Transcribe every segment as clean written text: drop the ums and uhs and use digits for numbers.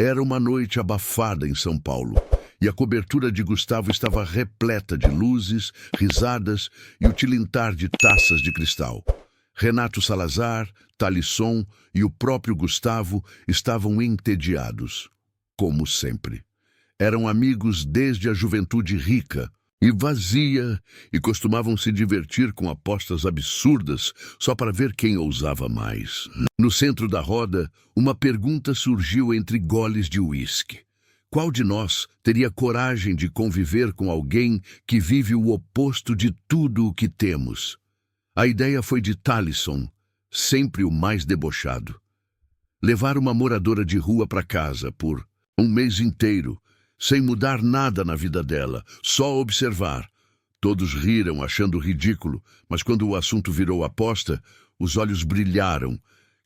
Era uma noite abafada em São Paulo, e a cobertura de Gustavo estava repleta de luzes, risadas e o tilintar de taças de cristal. Renato Salazar, Talisson e o próprio Gustavo estavam entediados, como sempre. Eram amigos desde a juventude rica e vazia e costumavam se divertir com apostas absurdas só para ver quem ousava mais. No centro da roda, uma pergunta surgiu entre goles de uísque. Qual de nós teria coragem de conviver com alguém que vive o oposto de tudo o que temos? A ideia foi de Talisson, sempre o mais debochado. Levar uma moradora de rua para casa por um mês inteiro, sem mudar nada na vida dela, só observar. Todos riram, achando ridículo, mas quando o assunto virou aposta, os olhos brilharam.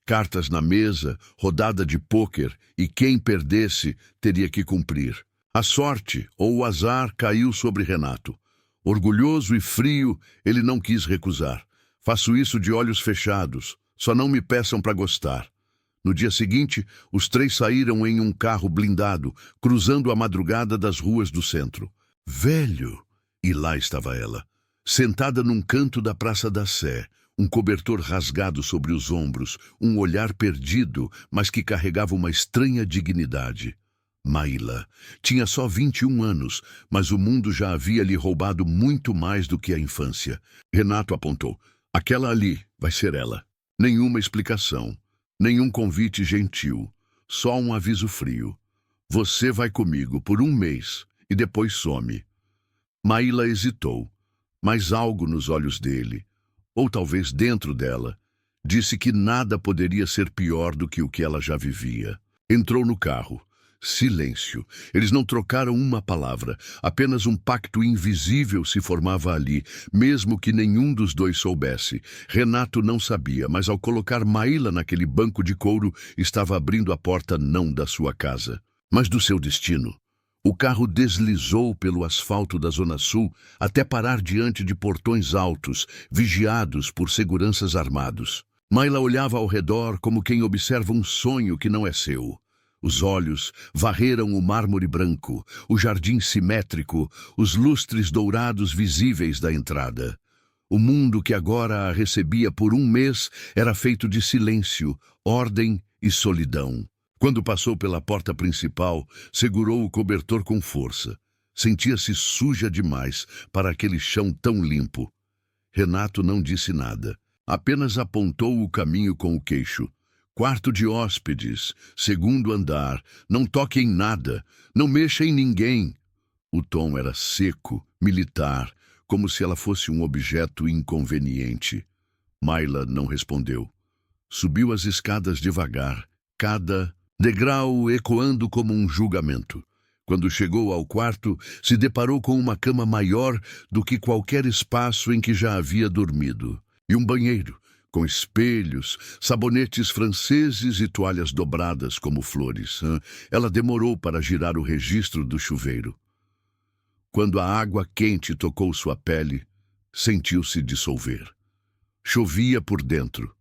Cartas na mesa, rodada de pôquer, e quem perdesse teria que cumprir. A sorte ou o azar caiu sobre Renato. Orgulhoso e frio, ele não quis recusar. Faço isso de olhos fechados, só não me peçam para gostar. No dia seguinte, os três saíram em um carro blindado, cruzando a madrugada das ruas do centro. Velho! E lá estava ela, sentada num canto da Praça da Sé, um cobertor rasgado sobre os ombros, um olhar perdido, mas que carregava uma estranha dignidade. Maíla tinha só 21 anos, mas o mundo já havia lhe roubado muito mais do que a infância. Renato apontou. Aquela ali vai ser ela. Nenhuma explicação. Nenhum convite gentil, só um aviso frio. Você vai comigo por um mês e depois some. Maíla hesitou, mas algo nos olhos dele, ou talvez dentro dela, disse que nada poderia ser pior do que o que ela já vivia. Entrou no carro. Silêncio. Eles não trocaram uma palavra. Apenas um pacto invisível se formava ali, mesmo que nenhum dos dois soubesse. Renato não sabia, mas ao colocar Maíla naquele banco de couro, estava abrindo a porta não da sua casa, mas do seu destino. O carro deslizou pelo asfalto da Zona Sul até parar diante de portões altos, vigiados por seguranças armados. Maíla olhava ao redor como quem observa um sonho que não é seu. Os olhos varreram o mármore branco, o jardim simétrico, os lustres dourados visíveis da entrada. O mundo que agora a recebia por um mês era feito de silêncio, ordem e solidão. Quando passou pela porta principal, segurou o cobertor com força. Sentia-se suja demais para aquele chão tão limpo. Renato não disse nada, apenas apontou o caminho com o queixo. Quarto de hóspedes, segundo andar, não toque em nada, não mexa em ninguém. O tom era seco, militar, como se ela fosse um objeto inconveniente. Maíla não respondeu. Subiu as escadas devagar, cada degrau ecoando como um julgamento. Quando chegou ao quarto, se deparou com uma cama maior do que qualquer espaço em que já havia dormido, e um banheiro, com espelhos, sabonetes franceses e toalhas dobradas como flores. Ela demorou para girar o registro do chuveiro. Quando a água quente tocou sua pele, sentiu-se dissolver. Chovia por dentro.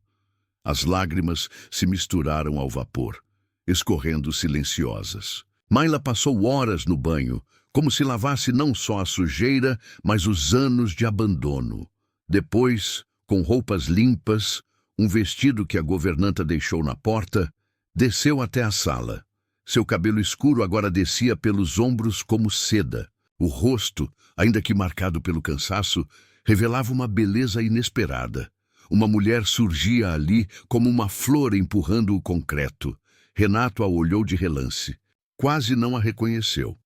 As lágrimas se misturaram ao vapor, escorrendo silenciosas. Maíla passou horas no banho, como se lavasse não só a sujeira, mas os anos de abandono. Depois, com roupas limpas, um vestido que a governanta deixou na porta, desceu até a sala. Seu cabelo escuro agora descia pelos ombros como seda. O rosto, ainda que marcado pelo cansaço, revelava uma beleza inesperada. Uma mulher surgia ali como uma flor empurrando o concreto. Renato a olhou de relance. Quase não a reconheceu,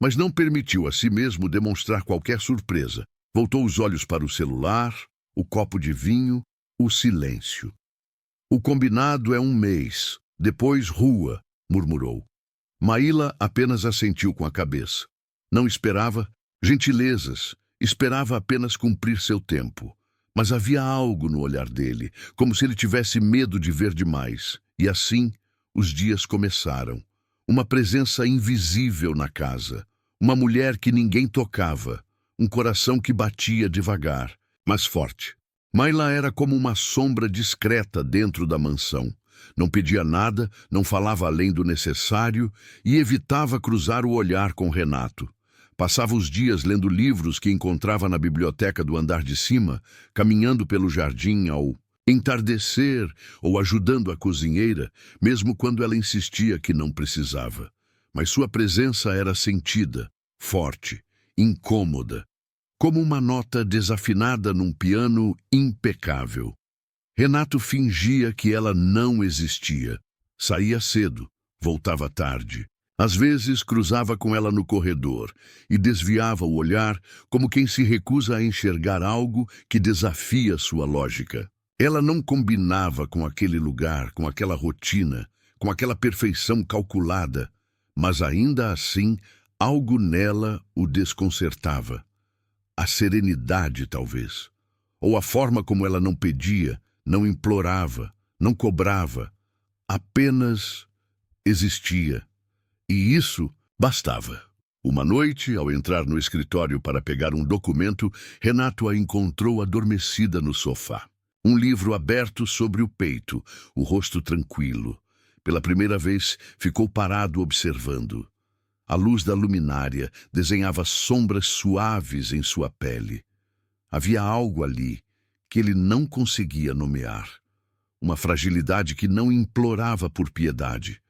mas não permitiu a si mesmo demonstrar qualquer surpresa. Voltou os olhos para o celular, o copo de vinho, o silêncio. O combinado é um mês, depois rua, murmurou. Maíla apenas assentiu com a cabeça. Não esperava gentilezas, esperava apenas cumprir seu tempo. Mas havia algo no olhar dele, como se ele tivesse medo de ver demais. E assim, os dias começaram. Uma presença invisível na casa. Uma mulher que ninguém tocava. Um coração que batia devagar, mas forte. Maíla era como uma sombra discreta dentro da mansão. Não pedia nada, não falava além do necessário e evitava cruzar o olhar com Renato. Passava os dias lendo livros que encontrava na biblioteca do andar de cima, caminhando pelo jardim ao entardecer ou ajudando a cozinheira, mesmo quando ela insistia que não precisava. Mas sua presença era sentida, forte, incômoda, como uma nota desafinada num piano impecável. Renato fingia que ela não existia. Saía cedo, voltava tarde. Às vezes cruzava com ela no corredor e desviava o olhar como quem se recusa a enxergar algo que desafia sua lógica. Ela não combinava com aquele lugar, com aquela rotina, com aquela perfeição calculada, mas ainda assim algo nela o desconcertava. A serenidade, talvez, ou a forma como ela não pedia, não implorava, não cobrava, apenas existia. E isso bastava. Uma noite, ao entrar no escritório para pegar um documento, Renato a encontrou adormecida no sofá. Um livro aberto sobre o peito, o rosto tranquilo. Pela primeira vez, ficou parado observando. A luz da luminária desenhava sombras suaves em sua pele. Havia algo ali que ele não conseguia nomear. Uma fragilidade que não implorava por piedade,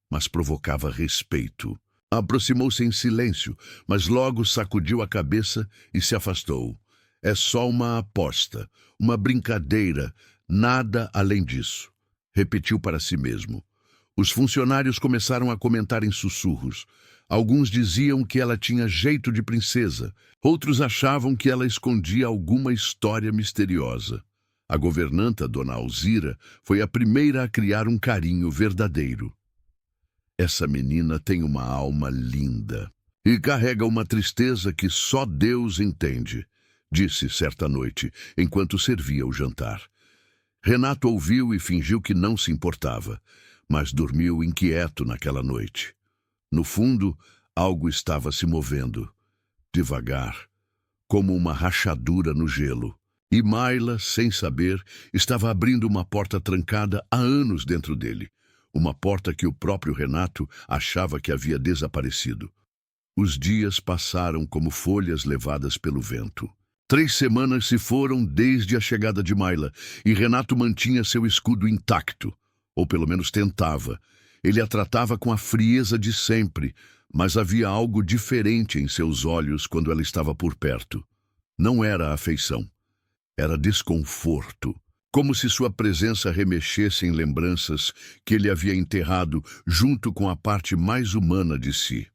mas provocava respeito. Aproximou-se em silêncio, mas logo sacudiu a cabeça e se afastou. É só uma aposta, uma brincadeira, nada além disso. Repetiu para si mesmo. Os funcionários começaram a comentar em sussurros. Alguns diziam que ela tinha jeito de princesa, outros achavam que ela escondia alguma história misteriosa. A governanta, Dona Alzira, foi a primeira a criar um carinho verdadeiro. Essa menina tem uma alma linda e carrega uma tristeza que só Deus entende, disse certa noite, enquanto servia o jantar. Renato ouviu e fingiu que não se importava, mas dormiu inquieto naquela noite. No fundo, algo estava se movendo, devagar, como uma rachadura no gelo. E Mayla, sem saber, estava abrindo uma porta trancada há anos dentro dele. Uma porta que o próprio Renato achava que havia desaparecido. Os dias passaram como folhas levadas pelo vento. 3 semanas se foram desde a chegada de Mayla, e Renato mantinha seu escudo intacto, ou pelo menos tentava. Ele a tratava com a frieza de sempre, mas havia algo diferente em seus olhos quando ela estava por perto. Não era afeição, era desconforto, como se sua presença remexesse em lembranças que ele havia enterrado junto com a parte mais humana de si.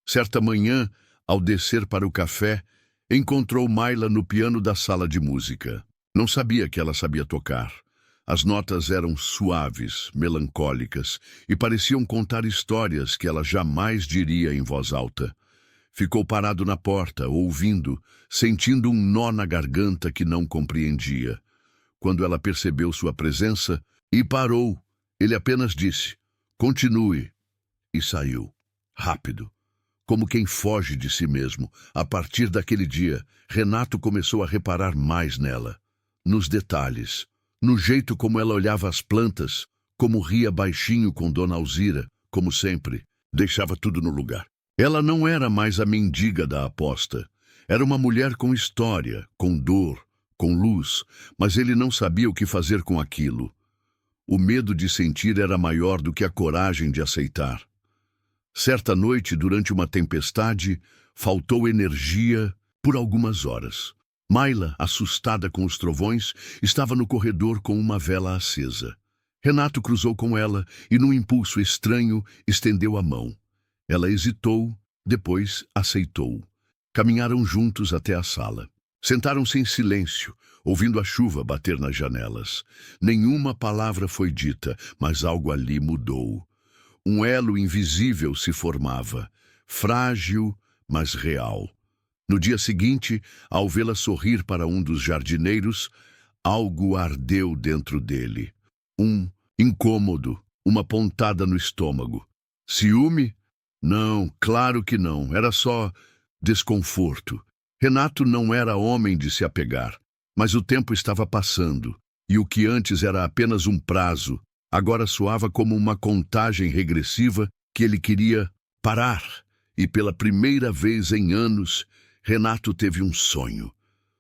Certa manhã, ao descer para o café, encontrou Mayla no piano da sala de música. Não sabia que ela sabia tocar. As notas eram suaves, melancólicas, e pareciam contar histórias que ela jamais diria em voz alta. Ficou parado na porta, ouvindo, sentindo um nó na garganta que não compreendia. Quando ela percebeu sua presença e parou, ele apenas disse, "Continue", e saiu, rápido, como quem foge de si mesmo. A partir daquele dia, Renato começou a reparar mais nela, nos detalhes, no jeito como ela olhava as plantas, como ria baixinho com Dona Alzira, como sempre, deixava tudo no lugar. Ela não era mais a mendiga da aposta. Era uma mulher com história, com dor, com luz, mas ele não sabia o que fazer com aquilo. O medo de sentir era maior do que a coragem de aceitar. Certa noite, durante uma tempestade, faltou energia por algumas horas. Mayla, assustada com os trovões, estava no corredor com uma vela acesa. Renato cruzou com ela e, num impulso estranho, estendeu a mão. Ela hesitou, depois aceitou. Caminharam juntos até a sala. Sentaram-se em silêncio, ouvindo a chuva bater nas janelas. Nenhuma palavra foi dita, mas algo ali mudou. Um elo invisível se formava, frágil, mas real. No dia seguinte, ao vê-la sorrir para um dos jardineiros, algo ardeu dentro dele. Um incômodo, uma pontada no estômago. Ciúme? Não, claro que não. Era só desconforto. Renato não era homem de se apegar, mas o tempo estava passando. E o que antes era apenas um prazo, agora soava como uma contagem regressiva que ele queria parar. E pela primeira vez em anos, Renato teve um sonho.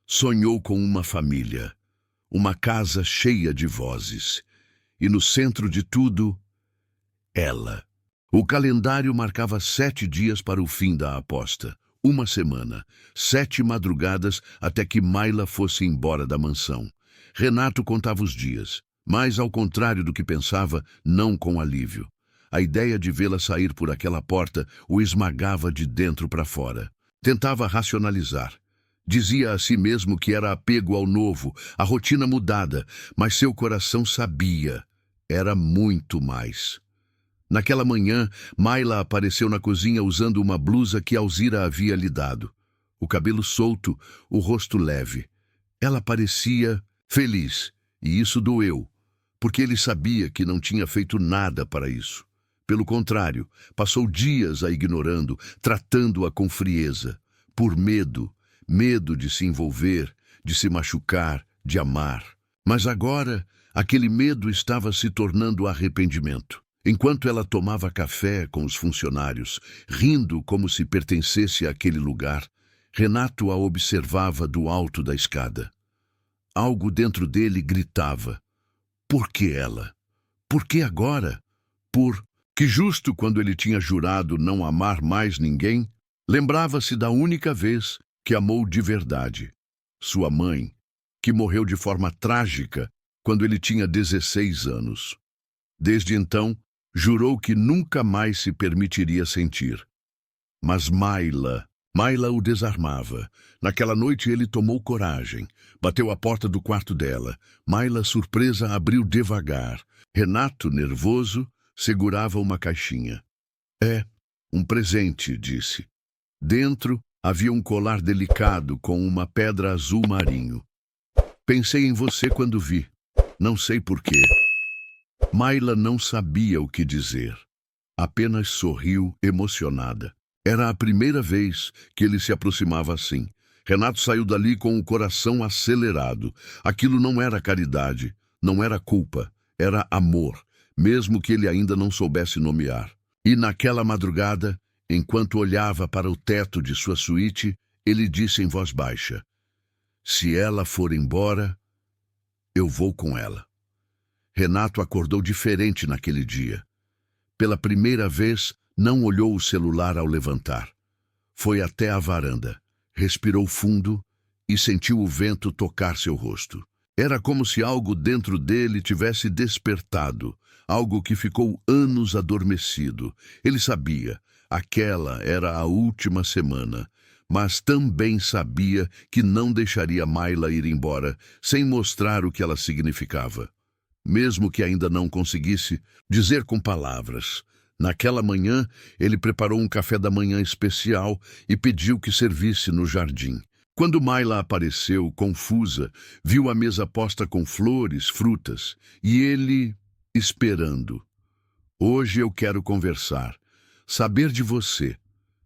Sonhou com uma família, uma casa cheia de vozes. E no centro de tudo, ela. O calendário marcava 7 dias para o fim da aposta. Uma semana, 7 madrugadas até que Mayla fosse embora da mansão. Renato contava os dias, mas, ao contrário do que pensava, não com alívio. A ideia de vê-la sair por aquela porta o esmagava de dentro para fora. Tentava racionalizar. Dizia a si mesmo que era apego ao novo, a rotina mudada, mas seu coração sabia. Era muito mais. Naquela manhã, Mayla apareceu na cozinha usando uma blusa que Alzira havia lhe dado. O cabelo solto, o rosto leve. Ela parecia feliz, e isso doeu, porque ele sabia que não tinha feito nada para isso. Pelo contrário, passou dias a ignorando, tratando-a com frieza, por medo de se envolver, de se machucar, de amar. Mas agora, aquele medo estava se tornando arrependimento. Enquanto ela tomava café com os funcionários, rindo como se pertencesse àquele lugar, Renato a observava do alto da escada. Algo dentro dele gritava: por que ela? Por que agora? Que justo quando ele tinha jurado não amar mais ninguém, lembrava-se da única vez que amou de verdade. Sua mãe, que morreu de forma trágica quando ele tinha 16 anos. Desde então, jurou que nunca mais se permitiria sentir. Mas Mayla o desarmava. Naquela noite ele tomou coragem. Bateu à porta do quarto dela. Mayla, surpresa, abriu devagar. Renato, nervoso, segurava uma caixinha. É, um presente, disse. Dentro havia um colar delicado com uma pedra azul marinho. Pensei em você quando vi. Não sei porquê. Mayla não sabia o que dizer. Apenas sorriu, emocionada. Era a primeira vez que ele se aproximava assim. Renato saiu dali com o coração acelerado. Aquilo não era caridade, não era culpa, era amor, mesmo que ele ainda não soubesse nomear. E naquela madrugada, enquanto olhava para o teto de sua suíte, ele disse em voz baixa: se ela for embora, eu vou com ela. Renato acordou diferente naquele dia. Pela primeira vez, não olhou o celular ao levantar. Foi até a varanda, respirou fundo e sentiu o vento tocar seu rosto. Era como se algo dentro dele tivesse despertado, algo que ficou anos adormecido. Ele sabia, aquela era a última semana, mas também sabia que não deixaria Mayla ir embora sem mostrar o que ela significava. Mesmo que ainda não conseguisse dizer com palavras. Naquela manhã, ele preparou um café da manhã especial e pediu que servisse no jardim. Quando Mayla apareceu, confusa, viu a mesa posta com flores, frutas, e ele esperando. Hoje eu quero conversar, saber de você,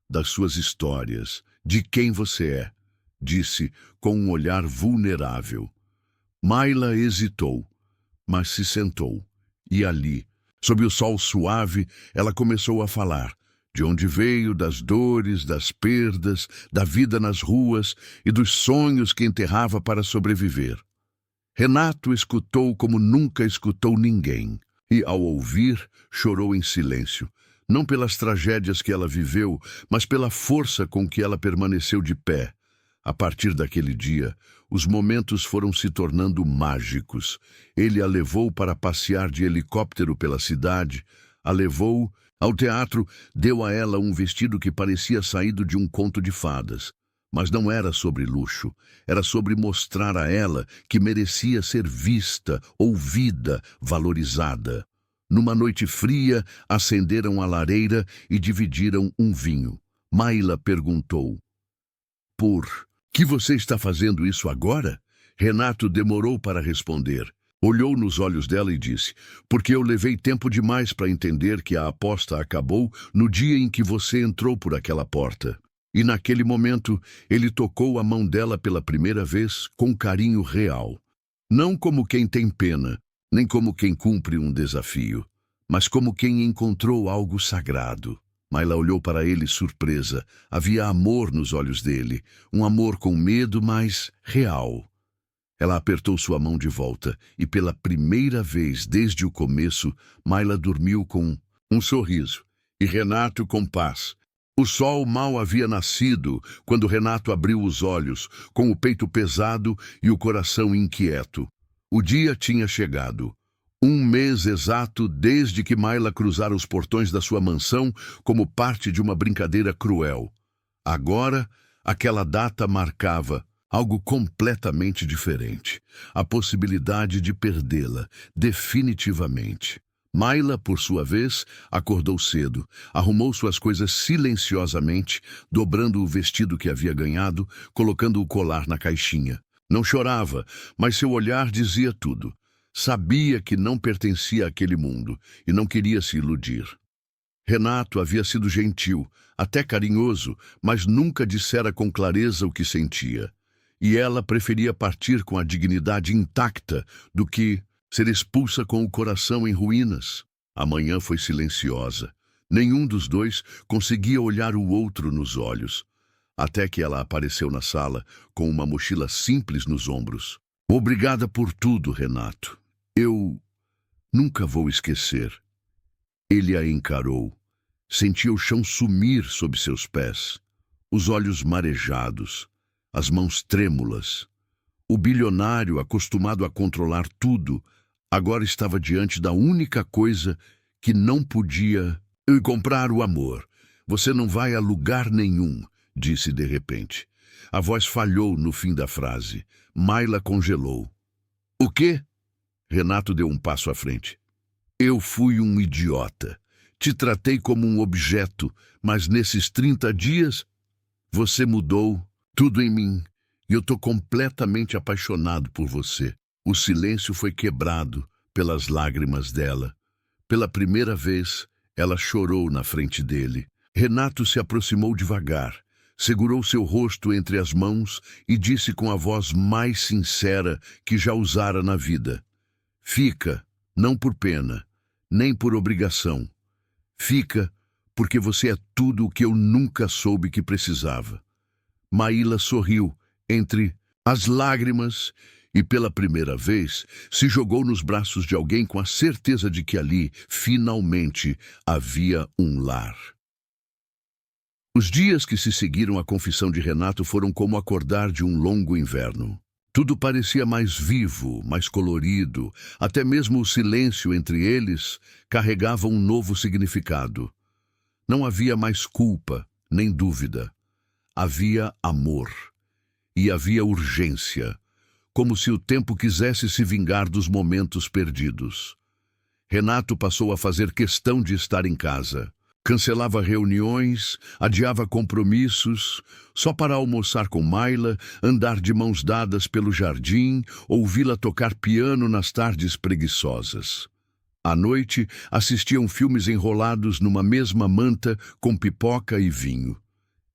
das suas histórias, de quem você é, disse com um olhar vulnerável. Mayla hesitou, mas se sentou, e ali, sob o sol suave, ela começou a falar, de onde veio, das dores, das perdas, da vida nas ruas e dos sonhos que enterrava para sobreviver. Renato escutou como nunca escutou ninguém, e, ao ouvir, chorou em silêncio, não pelas tragédias que ela viveu, mas pela força com que ela permaneceu de pé. A partir daquele dia, os momentos foram se tornando mágicos. Ele a levou para passear de helicóptero pela cidade, a levou ao teatro, deu a ela um vestido que parecia saído de um conto de fadas. Mas não era sobre luxo, era sobre mostrar a ela que merecia ser vista, ouvida, valorizada. Numa noite fria, acenderam a lareira e dividiram um vinho. Mayla perguntou: por que você está fazendo isso agora? Renato demorou para responder. Olhou nos olhos dela e disse: porque eu levei tempo demais para entender que a aposta acabou no dia em que você entrou por aquela porta. E naquele momento, ele tocou a mão dela pela primeira vez com carinho real. Não como quem tem pena, nem como quem cumpre um desafio, mas como quem encontrou algo sagrado. Mayla olhou para ele surpresa. Havia amor nos olhos dele, um amor com medo, mas real. Ela apertou sua mão de volta e, pela primeira vez desde o começo, Mayla dormiu com um sorriso e Renato com paz. O sol mal havia nascido quando Renato abriu os olhos, com o peito pesado e o coração inquieto. O dia tinha chegado. Um mês exato desde que Mayla cruzara os portões da sua mansão como parte de uma brincadeira cruel. Agora, aquela data marcava algo completamente diferente. A possibilidade de perdê-la, definitivamente. Mayla, por sua vez, acordou cedo, arrumou suas coisas silenciosamente, dobrando o vestido que havia ganhado, colocando o colar na caixinha. Não chorava, mas seu olhar dizia tudo. Sabia que não pertencia àquele mundo e não queria se iludir. Renato havia sido gentil, até carinhoso, mas nunca dissera com clareza o que sentia. E ela preferia partir com a dignidade intacta do que ser expulsa com o coração em ruínas. A manhã foi silenciosa. Nenhum dos dois conseguia olhar o outro nos olhos, até que ela apareceu na sala com uma mochila simples nos ombros. Obrigada por tudo, Renato. Eu nunca vou esquecer. Ele a encarou. Sentia o chão sumir sob seus pés, os olhos marejados, as mãos trêmulas. O bilionário, acostumado a controlar tudo, agora estava diante da única coisa que não podia comprar: o amor. Você não vai a lugar nenhum, disse de repente. A voz falhou no fim da frase. Mayla congelou. O quê? Renato deu um passo à frente. Eu fui um idiota. Te tratei como um objeto, mas nesses 30 dias você mudou tudo em mim. E eu tô completamente apaixonado por você. O silêncio foi quebrado pelas lágrimas dela. Pela primeira vez, ela chorou na frente dele. Renato se aproximou devagar, segurou seu rosto entre as mãos e disse com a voz mais sincera que já usara na vida: Fica, não por pena, nem por obrigação. Fica porque você é tudo o que eu nunca soube que precisava. Mayla sorriu entre as lágrimas e, pela primeira vez, se jogou nos braços de alguém com a certeza de que ali, finalmente, havia um lar. Os dias que se seguiram à confissão de Renato foram como acordar de um longo inverno. Tudo parecia mais vivo, mais colorido. Até mesmo o silêncio entre eles carregava um novo significado. Não havia mais culpa, nem dúvida. Havia amor. E havia urgência, como se o tempo quisesse se vingar dos momentos perdidos. Renato passou a fazer questão de estar em casa. Cancelava reuniões, adiava compromissos, só para almoçar com Mayla, andar de mãos dadas pelo jardim, ouvi-la tocar piano nas tardes preguiçosas. À noite, assistiam filmes enrolados numa mesma manta com pipoca e vinho.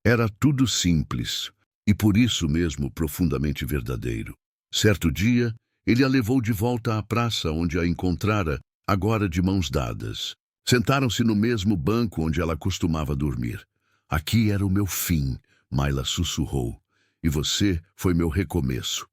Era tudo simples, e por isso mesmo profundamente verdadeiro. Certo dia, ele a levou de volta à praça onde a encontrara, agora de mãos dadas. Sentaram-se no mesmo banco onde ela costumava dormir. Aqui era o meu fim, Mayla sussurrou, e você foi meu recomeço.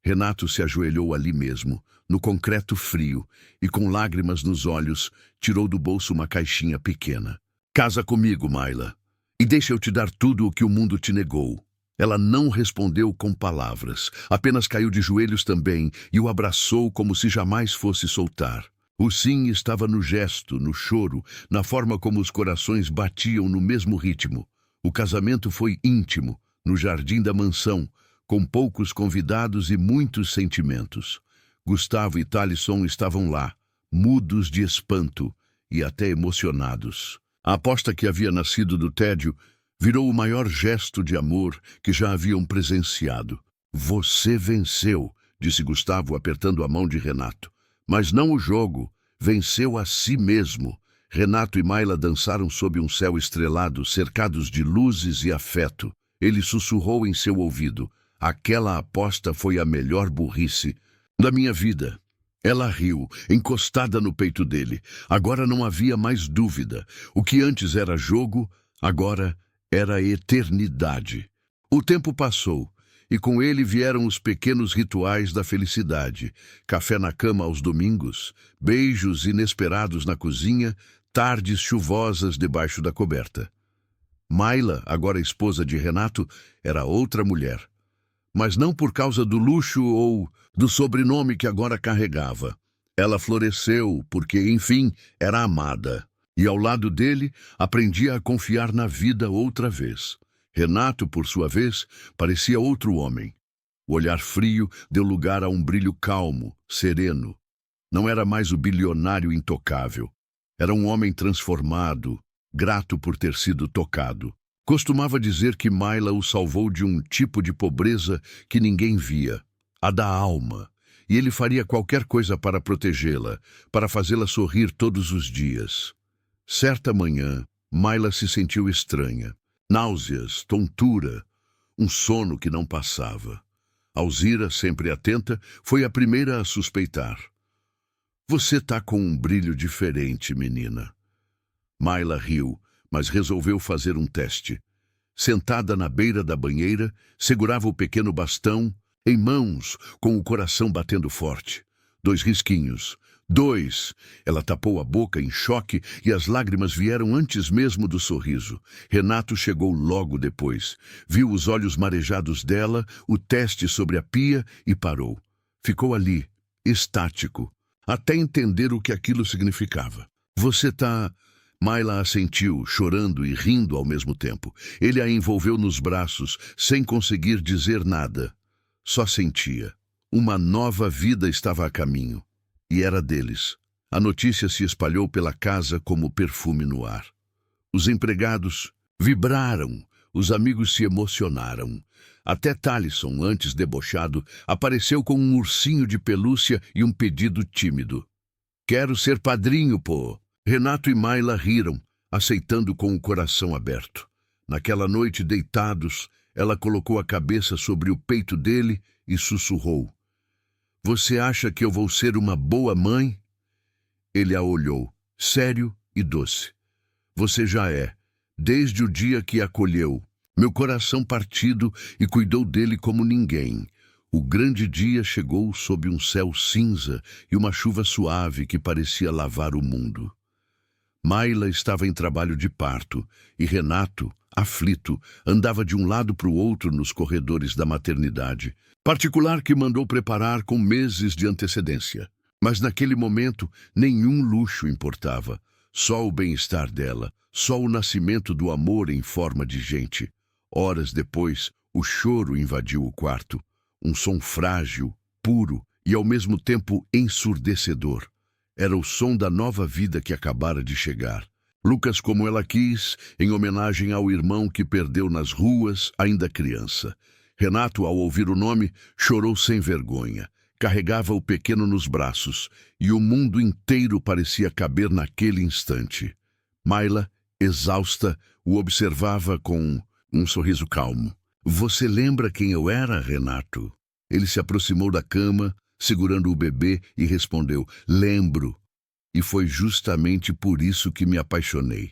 Renato se ajoelhou ali mesmo, no concreto frio, e com lágrimas nos olhos, tirou do bolso uma caixinha pequena. Casa comigo, Mayla, e deixa eu te dar tudo o que o mundo te negou. Ela não respondeu com palavras, apenas caiu de joelhos também e o abraçou como se jamais fosse soltar. O sim estava no gesto, no choro, na forma como os corações batiam no mesmo ritmo. O casamento foi íntimo, no jardim da mansão, com poucos convidados e muitos sentimentos. Gustavo e Talisson estavam lá, mudos de espanto e até emocionados. A aposta que havia nascido do tédio virou o maior gesto de amor que já haviam presenciado. Você venceu, disse Gustavo apertando a mão de Renato. Mas não o jogo, venceu a si mesmo. Renato e Mayla dançaram sob um céu estrelado, cercados de luzes e afeto. Ele sussurrou em seu ouvido: aquela aposta foi a melhor burrice Da minha vida. Ela riu, encostada no peito dele. Agora não havia mais dúvida. O que antes era jogo, agora era eternidade. O tempo passou, e com ele vieram os pequenos rituais da felicidade. Café na cama aos domingos, beijos inesperados na cozinha, tardes chuvosas debaixo da coberta. Mayla, agora esposa de Renato, era outra mulher. Mas não por causa do luxo ou do sobrenome que agora carregava. Ela floresceu porque, enfim, era amada. E ao lado dele, aprendia a confiar na vida outra vez. Renato, por sua vez, parecia outro homem. O olhar frio deu lugar a um brilho calmo, sereno. Não era mais o bilionário intocável. Era um homem transformado, grato por ter sido tocado. Costumava dizer que Mayla o salvou de um tipo de pobreza que ninguém via, a da alma, e ele faria qualquer coisa para protegê-la, para fazê-la sorrir todos os dias. Certa manhã, Mayla se sentiu estranha. Náuseas, tontura, um sono que não passava. Alzira, sempre atenta, foi a primeira a suspeitar. Você tá com um brilho diferente, menina. Mayla riu, mas resolveu fazer um teste. Sentada na beira da banheira, segurava o pequeno bastão, em mãos, com o coração batendo forte. 2 risquinhos. 2. Ela tapou a boca em choque e as lágrimas vieram antes mesmo do sorriso. Renato chegou logo depois. Viu os olhos marejados dela, o teste sobre a pia e parou. Ficou ali, estático, até entender o que aquilo significava. Você tá... Mayla assentiu, chorando e rindo ao mesmo tempo. Ele a envolveu nos braços, sem conseguir dizer nada. Só sentia. Uma nova vida estava a caminho. E era deles. A notícia se espalhou pela casa como perfume no ar. Os empregados vibraram, os amigos se emocionaram. Até Talisson, antes debochado, apareceu com um ursinho de pelúcia e um pedido tímido. Quero ser padrinho, pô! Renato e Mayla riram, aceitando com o coração aberto. Naquela noite, deitados, ela colocou a cabeça sobre o peito dele e sussurrou. Você acha que eu vou ser uma boa mãe? Ele a olhou, sério e doce. Você já é, desde o dia que a acolheu, meu coração partido e cuidou dele como ninguém. O grande dia chegou sob um céu cinza e uma chuva suave que parecia lavar o mundo. Mayla estava em trabalho de parto e Renato, aflito, andava de um lado para o outro nos corredores da maternidade, particular que mandou preparar com meses de antecedência. Mas naquele momento nenhum luxo importava, só o bem-estar dela, só o nascimento do amor em forma de gente. Horas depois, o choro invadiu o quarto, um som frágil, puro e ao mesmo tempo ensurdecedor. Era o som da nova vida que acabara de chegar. Lucas como ela quis, em homenagem ao irmão que perdeu nas ruas, ainda criança. Renato, ao ouvir o nome, chorou sem vergonha. Carregava o pequeno nos braços, e o mundo inteiro parecia caber naquele instante. Mayla, exausta, o observava com um sorriso calmo. Você lembra quem eu era, Renato? Ele se aproximou da cama, segurando o bebê, e respondeu, lembro. E foi justamente por isso que me apaixonei.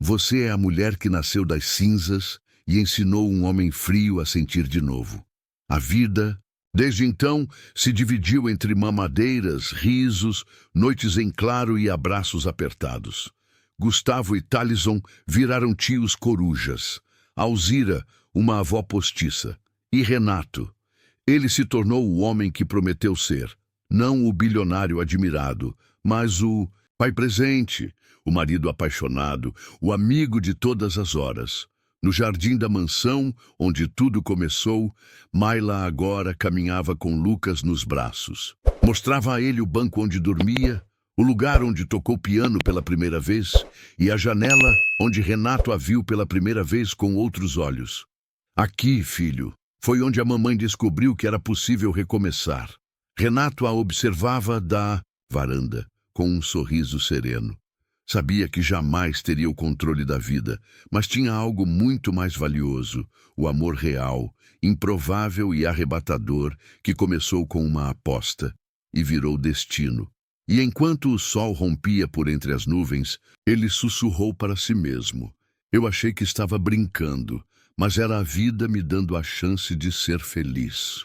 Você é a mulher que nasceu das cinzas e ensinou um homem frio a sentir de novo. A vida, desde então, se dividiu entre mamadeiras, risos, noites em claro e abraços apertados. Gustavo e Talisson viraram tios corujas. Alzira, uma avó postiça. E Renato. Ele se tornou o homem que prometeu ser. Não o bilionário admirado, mas o pai presente, o marido apaixonado, o amigo de todas as horas. No jardim da mansão, onde tudo começou, Mayla agora caminhava com Lucas nos braços. Mostrava a ele o banco onde dormia, o lugar onde tocou piano pela primeira vez e a janela onde Renato a viu pela primeira vez com outros olhos. Aqui, filho, foi onde a mamãe descobriu que era possível recomeçar. Renato a observava da varanda, com um sorriso sereno. Sabia que jamais teria o controle da vida, mas tinha algo muito mais valioso, o amor real, improvável e arrebatador, que começou com uma aposta e virou destino. E enquanto o sol rompia por entre as nuvens, ele sussurrou para si mesmo. Eu achei que estava brincando, mas era a vida me dando a chance de ser feliz.